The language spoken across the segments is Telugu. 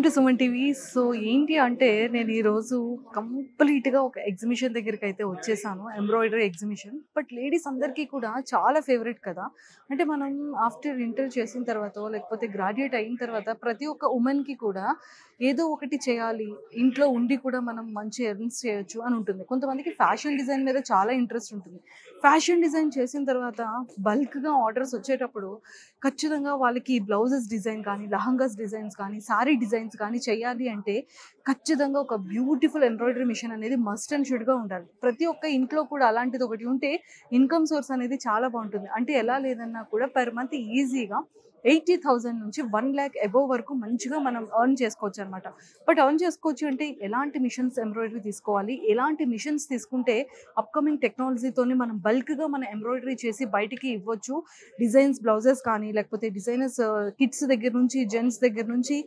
To Suman TV. సో ఏంటి అంటే నేను ఈరోజు కంప్లీట్గా ఒక ఎగ్జిబిషన్ దగ్గరికి అయితే వచ్చేసాను, ఎంబ్రాయిడరీ ఎగ్జిబిషన్. బట్ లేడీస్ అందరికీ కూడా చాలా ఫేవరెట్ కదా. అంటే మనం ఆఫ్టర్ ఇంటర్ చేసిన తర్వాత లేకపోతే గ్రాడ్యుయేట్ అయిన తర్వాత ప్రతి ఒక్క ఉమెన్కి కూడా ఏదో ఒకటి చేయాలి, ఇంట్లో ఉండి కూడా మనం మంచి ఎర్న్స్ చేయొచ్చు అని ఉంటుంది. కొంతమందికి ఫ్యాషన్ డిజైన్ మీద చాలా ఇంట్రెస్ట్ ఉంటుంది. ఫ్యాషన్ డిజైన్ చేసిన తర్వాత బల్క్గా ఆర్డర్స్ వచ్చేటప్పుడు ఖచ్చితంగా వాళ్ళకి బ్లౌజెస్ డిజైన్ కానీ, లహంగాస్ డిజైన్స్ కానీ, సారీ డిజైన్స్ కానీ చేయాలి అంటే ఖచ్చితంగా ఒక బ్యూటిఫుల్ ఎంబ్రాయిడరీ మిషన్ అనేది మస్ట్ అండ్ షుడ్గా ఉండాలి. ప్రతి ఒక్క ఇంట్లో కూడా అలాంటిది ఒకటి ఉంటే ఇన్కమ్ సోర్స్ అనేది చాలా బాగుంటుంది. అంటే ఎలా లేదన్నా కూడా పర్ మంత్ ఈజీగా 80,000 నుంచి 1 lakh అబోవ్ వరకు మంచిగా మనం ఎర్న్ చేసుకోవచ్చు అనమాట. బట్ ఎర్న్ చేసుకోవచ్చు అంటే ఎలాంటి మిషన్స్ ఎంబ్రాయిడరీ తీసుకోవాలి, ఎలాంటి మిషన్స్ తీసుకుంటే అప్కమింగ్ టెక్నాలజీతోని మనం బల్క్గా మన ఎంబ్రాయిడరీ చేసి బయటికి ఇవ్వచ్చు. డిజైన్స్ బ్లౌజెస్ కానీ లేకపోతే డిజైనర్స్ కిడ్స్ దగ్గర నుంచి జెంట్స్ దగ్గర నుంచి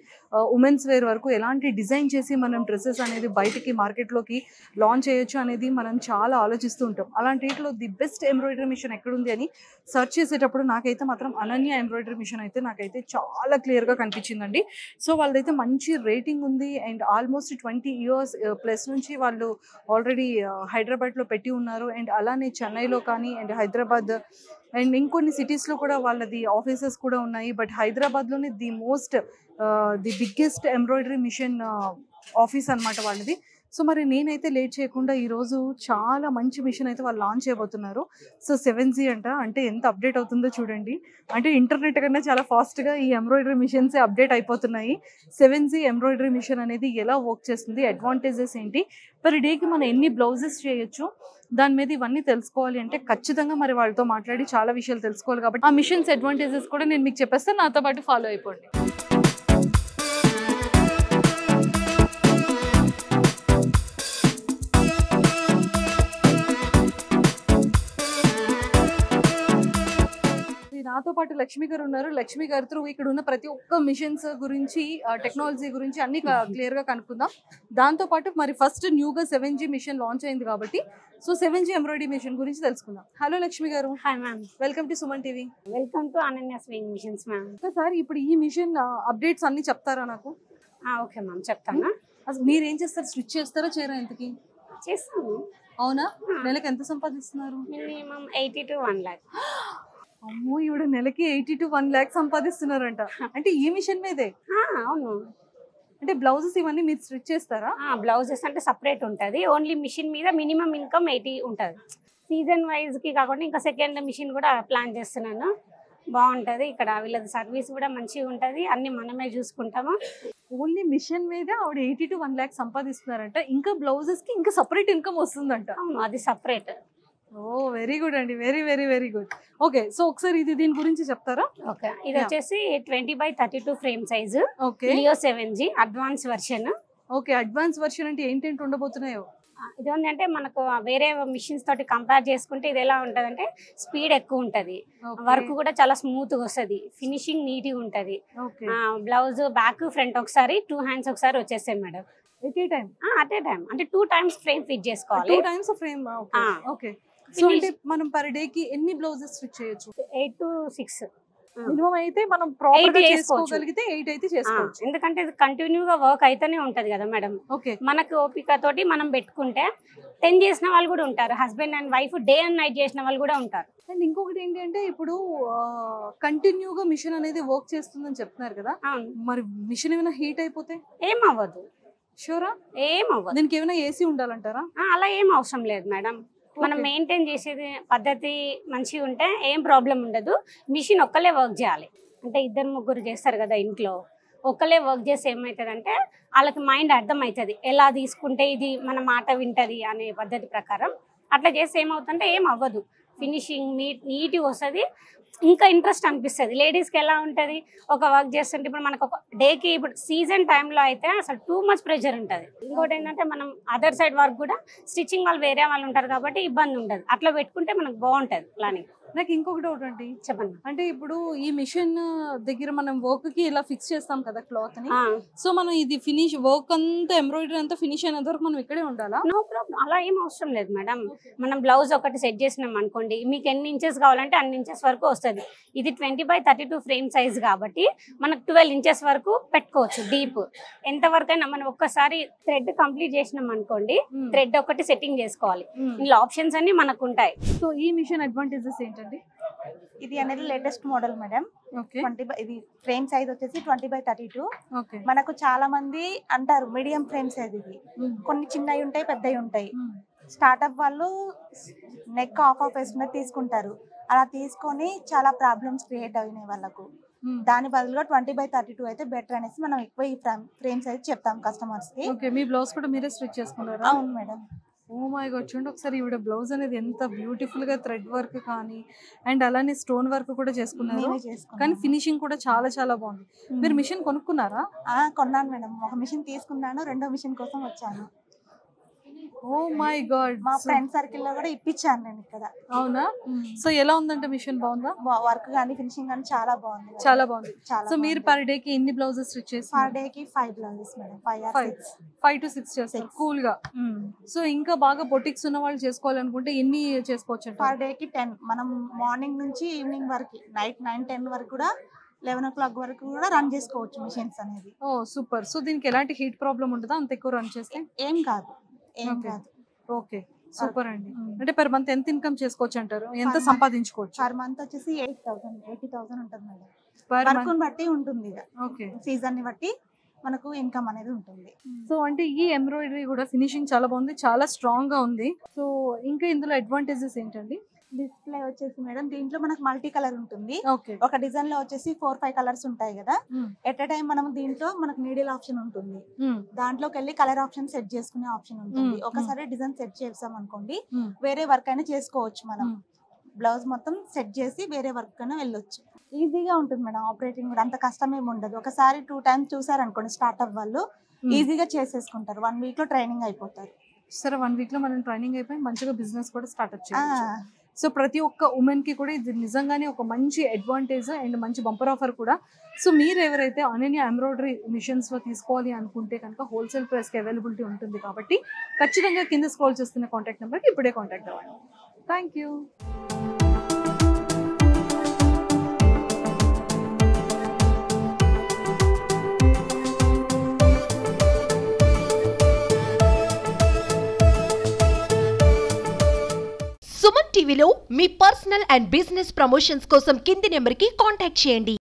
ఉమెన్స్ వేర్ వరకు ఎలాంటి డిజైన్ చేసి మనం డ్రెస్సెస్ అనేది బయటికి మార్కెట్లోకి లాంచ్ చేయొచ్చు అనేది మనం చాలా ఆలోచిస్తూ ఉంటాం. అలాంటి వీటిలో ది బెస్ట్ ఎంబ్రాయిడరీ మిషన్ ఎక్కడుంది అని సెర్చ్ చేసేటప్పుడు నాకైతే మాత్రం అనన్య ఎంబ్రాయిడరీ మిషన్ అయితే నాకైతే చాలా క్లియర్గా కనిపించిందండి. సో వాళ్ళదైతే మంచి రేటింగ్ ఉంది అండ్ ఆల్మోస్ట్ 20 years ప్లస్ నుంచి వాళ్ళు ఆల్రెడీ హైదరాబాద్లో పెట్టి ఉన్నారు. అండ్ అలానే చెన్నైలో కానీ అండ్ హైదరాబాద్ అండ్ ఇంకొన్ని సిటీస్లో కూడా వాళ్ళది ఆఫీసెస్ కూడా ఉన్నాయి. బట్ హైదరాబాద్లోనే the biggest embroidery machine office అనమాట వాళ్ళది. సో మరి నేనైతే లేట్ చేయకుండా ఈరోజు చాలా మంచి మిషన్ అయితే వాళ్ళు లాంచ్ చేయబోతున్నారు. సో 7G అంటే ఎంత అప్డేట్ అవుతుందో చూడండి. అంటే ఇంటర్నెట్ కన్నా చాలా ఫాస్ట్గా ఈ ఎంబ్రాయిడరీ మిషన్సే అప్డేట్ అయిపోతున్నాయి. 7G ఎంబ్రాయిడరీ మిషన్ అనేది ఎలా వర్క్ చేస్తుంది, అడ్వాంటేజెస్ ఏంటి, పర్ డేకి మనం ఎన్ని బ్లౌజెస్ చేయొచ్చు, దాని మీద ఇవన్నీ తెలుసుకోవాలి అంటే ఖచ్చితంగా మరి వాళ్ళతో మాట్లాడి చాలా విషయాలు తెలుసుకోవాలి. కాబట్టి ఆ మిషన్స్ అడ్వాంటేజెస్ కూడా నేను మీకు చెప్పేస్తాను, నాతో పాటు ఫాలో అయిపోండి. నాతో పాటు లక్ష్మి గారు ఉన్నారు. లక్ష్మి గారితో ఇక్కడ ఉన్న ప్రతి ఒక్క మిషన్స్ గురించి, టెక్నాలజీ గురించి అన్ని క్లియర్గా కనుక్కుందాం. దాంతోపాటు మరి ఫస్ట్ న్యూగా 7G మిషన్ లాంచ్ అయింది కాబట్టి సో 7G ఎంబ్రాయిడరీ మిషన్ గురించి తెలుసుకుందాం. హలో లక్ష్మి గారు. Hi ma'am, welcome to Suman TV. Welcome to Ananya swing machines ma'am. Sir ఇప్పుడు ఈ మిషన్ అప్డేట్స్ అన్ని చెప్తారా నాకు? ఓకే మ్యామ్, చెప్తాను. అసలు మీరు ఏం చేస్తారు, స్విచ్ చేస్తారా చేయరా? ఎంతకి చేస్తాను. అవునా? నెలకు ఎంత సంపాదిస్తున్నారు? Minimum 80 to 1 lakh. అమ్మో, ఇవిడ నెలకి 80 to 1 lakh సంపాదిస్తున్నారంట. అంటే ఈ మిషన్ మీదే? అవును. అంటే బ్లౌజెస్ ఇవన్నీ మీరు స్టిచ్ చేస్తారా? బ్లౌజెస్ అంటే సపరేట్ ఉంటుంది. ఓన్లీ మిషన్ మీద మినిమం ఇన్కమ్ 80 ఉంటుంది. సీజన్ వైజ్కి కాకుండా ఇంకా సెకండ్ మిషన్ కూడా ప్లాన్ చేస్తున్నాను. బాగుంటుంది. ఇక్కడ వీళ్ళది సర్వీస్ కూడా మంచిగా ఉంటుంది. అన్ని మనమే చూసుకుంటాము. ఓన్లీ మిషన్ మీద ఆవిడ 80 to 1 lakh సంపాదిస్తున్నారంట. ఇంకా బ్లౌజెస్కి ఇంకా సపరేట్ ఇన్కమ్ వస్తుందంట. అవును, అది సపరేట్. ఓ వెరీ గుడ్ అండి, very very very good. Okay, so ఒకసారి దీని గురించి చెప్తారా? ఓకే, ఇది వచ్చేసి 20x32 frame size. Okay, Leo 7G advance version. Okay, advance version అంటే ఏంటంటే ఉండబోతున్నాయో? ఇది ఏంటంటే మనకు వేరే మిషన్స్ తోటి కంపేర్ చేసుకుంటే ఇది ఎలా ఉంటుంది అంటే స్పీడ్ ఎక్కువ ఉంటుంది, వర్క్ కూడా చాలా స్మూత్ గా వస్తుంది, ఫినిషింగ్ నీట్ గా ఉంటుంది. బ్లౌజ్ బ్యాక్ ఫ్రంట్ ఒకసారి, 2 hands ఒకసారి వచ్చేస్తాయి మేడం. ఎట్ ఏ టైం అంటే 2 times ఫ్రేమ్ ఫిట్ చేసుకోవాలి. 2 times ఫ్రేమ్. ఓకే, సో అంటే మనం పర్ డే కి ఎన్ని బ్లౌజెస్ స్టిచ్ చేయొచ్చు? 8 to 6 మినిమం అయితే మనం ప్రాపర్ గా చేసుకోగలిగితే 8 అయితే చేసుకోవచ్చు. ఎందుకంటే ఇది కంటిన్యూగా వర్క్ అయితేనే ఉంటది కదా మేడం. ఓకే, మనకు ఓపిక తోటి మనం పెట్టుకుంటే 10 చేసిన వాళ్ళు కూడా ఉంటారు. Husband and wife day and night చేసిన వాళ్ళు కూడా ఉంటారు. అండ్ ఇంకొకటి ఏంటి అంటే ఇప్పుడు కంటిన్యూగా మిషన్ అనేది వర్క్ చేస్తుందని చెప్తున్నారు కదా, మరి మిషన్ ఏమైనా హీట్ అయిపోతే? ఏం అవ్వదు. షూరా? ఏం అవ్వదు. దీనికి ఏమైనా ఏసీ ఉండాలంటారా? అలా ఏం అవసరం లేదు మేడం. మనం మెయింటైన్ చేసేది పద్ధతి మంచిగా ఉంటే ఏం ప్రాబ్లం ఉండదు. మిషన్ ఒక్కలే వర్క్ చేయాలి. అంటే 2-3 చేస్తారు కదా ఇంట్లో, ఒక్కలే వర్క్ చేస్తే ఏమవుతుంది వాళ్ళకి మైండ్ అర్థం అవుతుంది ఎలా తీసుకుంటే ఇది మన మాట వింటది అనే పద్ధతి ప్రకారం. అట్లా చేస్తే ఏమవుతుందంటే ఏం అవ్వదు, ఫినిషింగ్ నీట్గా వస్తుంది. ఇంకా ఇంట్రెస్ట్ అనిపిస్తుంది. లేడీస్కి ఎలా ఉంటుంది, ఒక వర్క్ చేస్తుంటే ఇప్పుడు మనకు ఒక డేకి ఇప్పుడు సీజన్ టైంలో అయితే అసలు టూ మచ్ ప్రెషర్ ఉంటుంది. ఇంకోటి ఏంటంటే మనం అదర్ సైడ్ వర్క్ కూడా స్టిచ్చింగ్ వాళ్ళు వేరే వాళ్ళు ఉంటారు కాబట్టి ఇబ్బంది ఉండదు. అట్లా పెట్టుకుంటే మనకు బాగుంటుంది ప్లానింగ్. నాకు ఇంకొకటి డౌట్ అండి, చెప్పండి. అంటే ఇప్పుడు ఈ మిషన్ దగ్గర మనం వర్క్ కి ఇలా ఫిక్స్ చేస్తాం కదా క్లాత్ ని, సో మనం ఇది ఫినిష్ వర్క్ అంతా ఎంబ్రాయిడరీ అంతా ఫినిష్ అయినంత వరకు మనం ఇక్కడే ఉండాలా? నో ప్రాబ్లం, అలా ఏం అవసరం లేదు మేడం. మనం బ్లౌజ్ ఒకటి సెట్ చేసినాం అనుకోండి, మీకు ఎన్ని ఇంచెస్ కావాలంటే అన్ని ఇంచెస్ వరకు వస్తుంది. ఇది 20x32 ఫ్రేమ్ సైజ్ కాబట్టి మనకు 12 ఇంచెస్ వరకు పెట్టుకోవచ్చు. డీప్ ఎంత వరకు అయినా మనం ఒక్కసారి థ్రెడ్ కంప్లీట్ చేసినాం అనుకోండి, థ్రెడ్ ఒకటి సెట్టింగ్ చేసుకోవాలి. ఇందులో ఆప్షన్స్ అన్ని మనకు ఉంటాయి. సో ఈ మిషన్ అడ్వాంటేజెస్ ఏంటండి? ఇది అనేది లేటెస్ట్ మోడల్ మేడం. ఓకే, ఇది ఫ్రేమ్ సైజ్ వచ్చేసి 20x32. ఓకే. మనకు చాలా మంది అంటారు మీడియం ఫ్రేమ్ సైజ్ ఇది, కొన్ని చిన్నవి ఉంటాయి పెద్దవి ఉంటాయి. స్టార్ట్అప్ వాళ్ళు నెక్ ఆఫ్ వేసుకుని తీసుకుంటారు, అలా తీసుకొని చాలా ప్రాబ్లమ్స్ క్రియేట్ అయినాయి వాళ్ళకు. దాని బదులుగా 20x32 అయితే బెటర్ అనేసి మనం ఎక్కువ ఈ ఫ్రేమ్ సైజ్ చెప్తాం కస్టమర్స్ కి. ఓకే, మీ బ్లౌజ్ కూడా మీరే స్టిచ్ చేసుకున్నారా? అవును మేడం. ఓ మై గాడ్, చూడండి ఒకసారి ఈవిడ బ్లౌజ్ అనేది ఎంత బ్యూటిఫుల్ గా థ్రెడ్ వర్క్ కానీ అండ్ అలానే స్టోన్ వర్క్ కూడా చేసుకున్నారు, కానీ ఫినిషింగ్ కూడా చాలా చాలా బాగుంది. మీరు మిషన్ కొనుక్కున్నారా? కొన్నాను మేడం, ఒక మిషన్ తీసుకున్నాను, రెండో మిషన్ కోసం వచ్చాను. ఓ మై గాడ్, మా ఫ్రెండ్ సర్కిల్ లో కూడా ఇప్పించాను నేను ఇక్కడ. అవునా? సో ఎలా ఉందంటే మిషన్ బాగుందా? వర్క్ కానీ ఫినిషింగ్ కానీ చాలా బాగుంది. చాలా బాగుంది. సో మీరు పర్ డే కి ఎన్ని బ్లౌజెస్ స్టిచ్ చేస్తారు? పర్ డే కి 5 బ్లౌజెస్ మేడం. 5 to 6 చేస్తారు కూల్ గా. సో ఇంకా బాగా బొటిక్స్ ఉన్న వాళ్ళు చేసుకోవాలనుకుంటే ఎన్ని చేసుకోవచ్చు? పర్ డే కి 10. మనం మార్నింగ్ నుంచి ఈవినింగ్ వరకు, నైట్ 9-10 వరకు కూడా, 11 o'clock వరకు కూడా రన్ చేసుకోవచ్చు మిషన్స్ అనేది. ఓ సూపర్. సో దీనికి ఎలాంటి హీట్ ప్రాబ్లం ఉంటుందా అంత ఎక్కువ రన్ చేస్తే? ఏం కాదు. ఓకే, సూపర్ అండి. అంటే పర్ మంత్ ఎంత ఇన్కమ్ చేసుకోవచ్చు అంటారు? ఎంత సంపాదించుకోవచ్చు? పర్ మంత్ వచ్చేసి 80,000 ఉంటుంది మేడం. పర్ వర్క్ బట్టి ఉంటుంది, ఓకే, సీజన్ ని బట్టి మనకు ఇన్కమ్ అనేది ఉంటుంది. సో అంటే ఈ ఎంబ్రాయిడరీ కూడా ఫినిషింగ్ చాలా బాగుంది, చాలా స్ట్రాంగ్ గా ఉంది. సో ఇంకా ఇందులో అడ్వాంటేజెస్ ఏంటండి? డిస్ప్లే వచ్చేసి మేడం దీంట్లో మనకు మల్టీ కలర్ ఉంటుంది. ఓకే, ఒక డిజైన్ లో వచ్చేసి 4-5 కలర్స్ ఉంటాయి కదా. ఎట్ ఎ టైం మనం దీంట్లో మనకు నీడిల్ ఆప్షన్ ఉంటుంది, దాంట్లోకి వెళ్ళి కలర్ ఆప్షన్ సెట్ చేసుకునే ఆప్షన్ ఉంటుంది. ఒకసారి డిజైన్ సెట్ చేసాం అనుకోండి, వేరే వర్క్ అయినా చేసుకోవచ్చు. మనం బ్లౌజ్ మొత్తం సెట్ చేసి వేరే వర్క్ అయినా వెళ్ళొచ్చు. ఈజీగా ఉంటుంది మేడం, ఆపరేటింగ్ కూడా అంత కష్టం ఏమి ఉండదు. ఒకసారి 2 times చూసారనుకోండి, స్టార్ట్అప్ వాళ్ళు ఈజీగా చేసేసుకుంటారు. 1 week లో ట్రైనింగ్ అయిపోతారు. సరే, 1 week లో మనం ట్రైనింగ్ అయిపోయి మంచిగా బిజినెస్ కూడా స్టార్ట్అప్ చేయొచ్చు. సో ప్రతి ఒక్క ఉమెన్ కి కూడా ఇది నిజంగానే ఒక మంచి అడ్వాంటేజ్ అండ్ మంచి బంపర్ ఆఫర్ కూడా. సో మీరు ఎవరైతే అనన్య ఎంబ్రాయిడరీ మిషన్స్ లో తీసుకోవాలి అనుకుంటే కనుక హోల్సేల్ ప్రైస్ కి అవైలబిలిటీ ఉంటుంది కాబట్టి ఖచ్చితంగా కింద స్క్రోల్ చేస్తున్న కాంటాక్ట్ నెంబర్కి ఇప్పుడే కాంటాక్ట్ అవ్వండి. Thank you. సుమన్ టీవీలో మీ పర్సనల్ అండ్ బిజినెస్ ప్రమోషన్స్ కోసం కింది నెంబర్కి కాంటాక్ట్ చేయండి.